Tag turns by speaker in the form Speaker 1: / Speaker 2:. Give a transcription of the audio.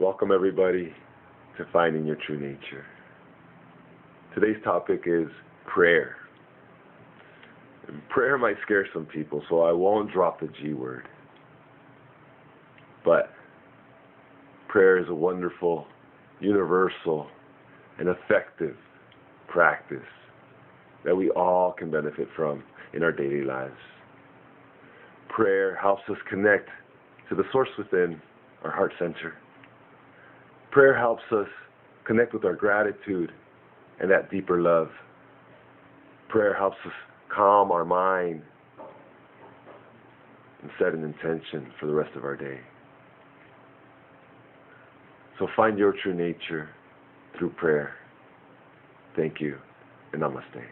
Speaker 1: Welcome everybody to Finding Your True Nature. Today's topic is prayer. And prayer might scare some people, so I won't drop the G word. But prayer is a wonderful, universal, and effective practice that we all can benefit from in our daily lives. Prayer helps us connect to the source within our heart center. Prayer helps us connect with our gratitude and that deeper love. Prayer helps us calm our mind and set an intention for the rest of our day. So find your true nature through prayer. Thank you, and Namaste.